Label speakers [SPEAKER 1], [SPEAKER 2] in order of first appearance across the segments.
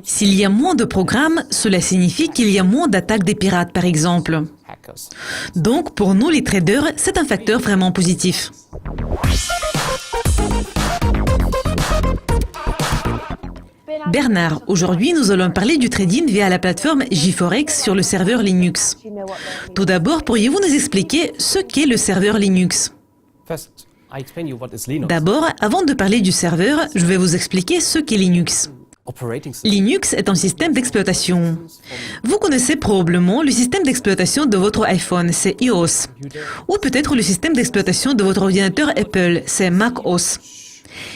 [SPEAKER 1] S'il y a moins de programmes, cela signifie qu'il y a moins d'attaques des pirates, par exemple. Donc, pour nous, les traders, c'est un facteur vraiment positif. Bernard, aujourd'hui, nous allons parler du trading via la plateforme JForex sur le serveur Linux. Tout d'abord, pourriez-vous nous expliquer ce qu'est le serveur Linux? D'abord, avant de parler du serveur, je vais vous expliquer ce qu'est Linux. Linux est un système d'exploitation. Vous connaissez probablement le système d'exploitation de votre iPhone, c'est iOS. Ou peut-être le système d'exploitation de votre ordinateur Apple, c'est macOS.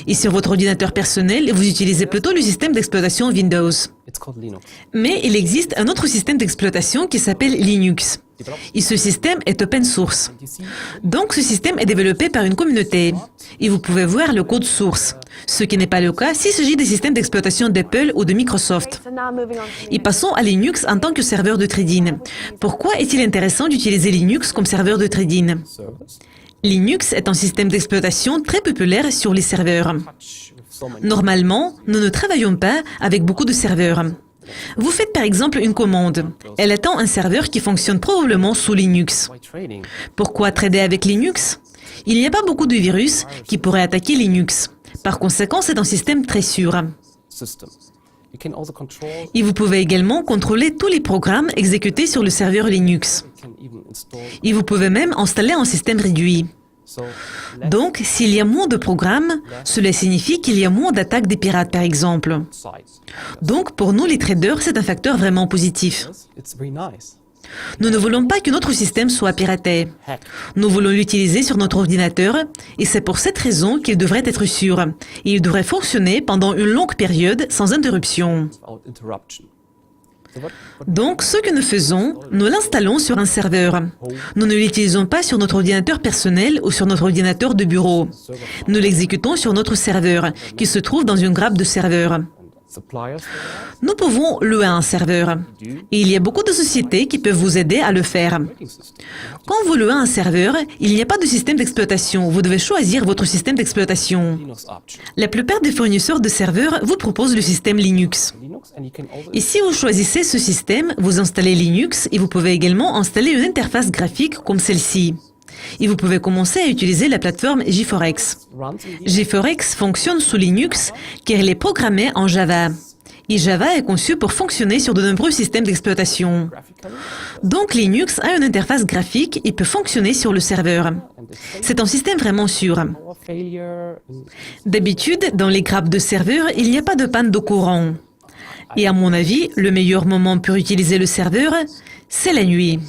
[SPEAKER 1] Et sur votre ordinateur personnel, vous utilisez plutôt le système d'exploitation Windows. Mais il existe un autre système d'exploitation qui s'appelle Linux. Et ce système est open source. Donc ce système est développé par une communauté. Et vous pouvez voir le code source. Ce qui n'est pas le cas s'il s'agit des systèmes d'exploitation d'Apple ou de Microsoft. Et passons à Linux en tant que serveur de trading. Pourquoi est-il intéressant d'utiliser Linux comme serveur de trading? Linux est un système d'exploitation très populaire sur les serveurs. Normalement, nous ne travaillons pas avec beaucoup de serveurs. Vous faites par exemple une commande. Elle attend un serveur qui fonctionne probablement sous Linux. Pourquoi trader avec Linux? Il n'y a pas beaucoup de virus qui pourraient attaquer Linux. Par conséquent, c'est un système très sûr. Et vous pouvez également contrôler tous les programmes exécutés sur le serveur Linux. Et vous pouvez même installer un système réduit. Donc, s'il y a moins de programmes, cela signifie qu'il y a moins d'attaques des pirates, par exemple. Donc, pour nous, les traders, c'est un facteur vraiment positif. Nous ne voulons pas que notre système soit piraté. Nous voulons l'utiliser sur notre ordinateur et c'est pour cette raison qu'il devrait être sûr. Et il devrait fonctionner pendant une longue période sans interruption. Donc, ce que nous faisons, nous l'installons sur un serveur. Nous ne l'utilisons pas sur notre ordinateur personnel ou sur notre ordinateur de bureau. Nous l'exécutons sur notre serveur, qui se trouve dans une grappe de serveurs. Nous pouvons louer un serveur. Et il y a beaucoup de sociétés qui peuvent vous aider à le faire. Quand vous louez un serveur, il n'y a pas de système d'exploitation. Vous devez choisir votre système d'exploitation. La plupart des fournisseurs de serveurs vous proposent le système Linux. Et si vous choisissez ce système, vous installez Linux et vous pouvez également installer une interface graphique comme celle-ci. Et vous pouvez commencer à utiliser la plateforme JForex. JForex fonctionne sous Linux car elle est programmée en Java. Et Java est conçu pour fonctionner sur de nombreux systèmes d'exploitation. Donc Linux a une interface graphique et peut fonctionner sur le serveur. C'est un système vraiment sûr. D'habitude, dans les grappes de serveurs, il n'y a pas de panne de courant. Et à mon avis, le meilleur moment pour utiliser le serveur, c'est la nuit.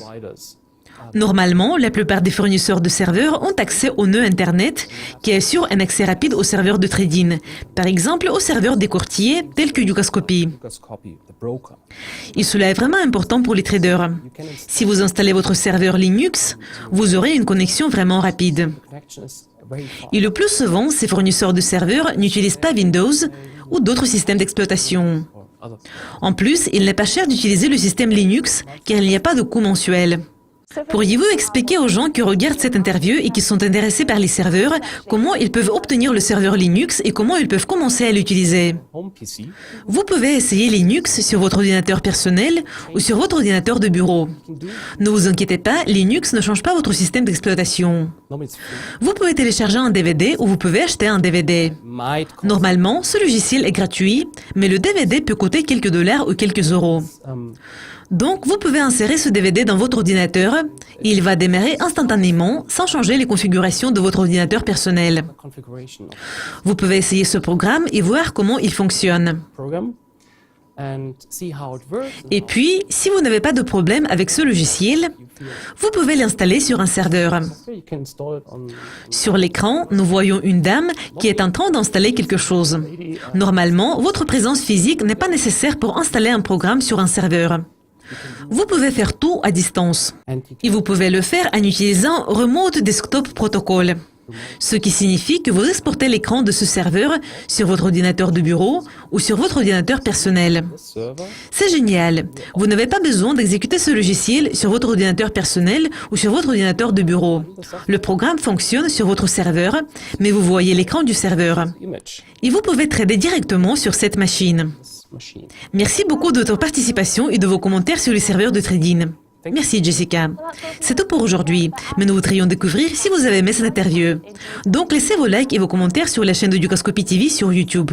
[SPEAKER 1] Normalement, la plupart des fournisseurs de serveurs ont accès au nœud Internet qui assure un accès rapide aux serveurs de trading, par exemple aux serveurs des courtiers tels que Yugascopy. Et cela est vraiment important pour les traders. Si vous installez votre serveur Linux, vous aurez une connexion vraiment rapide. Et le plus souvent, ces fournisseurs de serveurs n'utilisent pas Windows ou d'autres systèmes d'exploitation. En plus, il n'est pas cher d'utiliser le système Linux car il n'y a pas de coût mensuel. Pourriez-vous expliquer aux gens qui regardent cette interview et qui sont intéressés par les serveurs comment ils peuvent obtenir le serveur Linux et comment ils peuvent commencer à l'utiliser? Vous pouvez essayer Linux sur votre ordinateur personnel ou sur votre ordinateur de bureau. Ne vous inquiétez pas, Linux ne change pas votre système d'exploitation. Vous pouvez télécharger un DVD ou vous pouvez acheter un DVD. Normalement, ce logiciel est gratuit, mais le DVD peut coûter quelques dollars ou quelques euros. Donc, vous pouvez insérer ce DVD dans votre ordinateur et il va démarrer instantanément sans changer les configurations de votre ordinateur personnel. Vous pouvez essayer ce programme et voir comment il fonctionne. Et puis, si vous n'avez pas de problème avec ce logiciel, vous pouvez l'installer sur un serveur. Sur l'écran, nous voyons une dame qui est en train d'installer quelque chose. Normalement, votre présence physique n'est pas nécessaire pour installer un programme sur un serveur. Vous pouvez faire tout à distance. Et vous pouvez le faire en utilisant Remote Desktop Protocol. Ce qui signifie que vous exportez l'écran de ce serveur sur votre ordinateur de bureau ou sur votre ordinateur personnel. C'est génial. Vous n'avez pas besoin d'exécuter ce logiciel sur votre ordinateur personnel ou sur votre ordinateur de bureau. Le programme fonctionne sur votre serveur, mais vous voyez l'écran du serveur. Et vous pouvez trader directement sur cette machine. Merci beaucoup de votre participation et de vos commentaires sur le serveur de trading. Merci Jessica. C'est tout pour aujourd'hui, mais nous voudrions découvrir si vous avez aimé cette interview. Donc laissez vos likes et vos commentaires sur la chaîne de Dukascopy TV sur YouTube.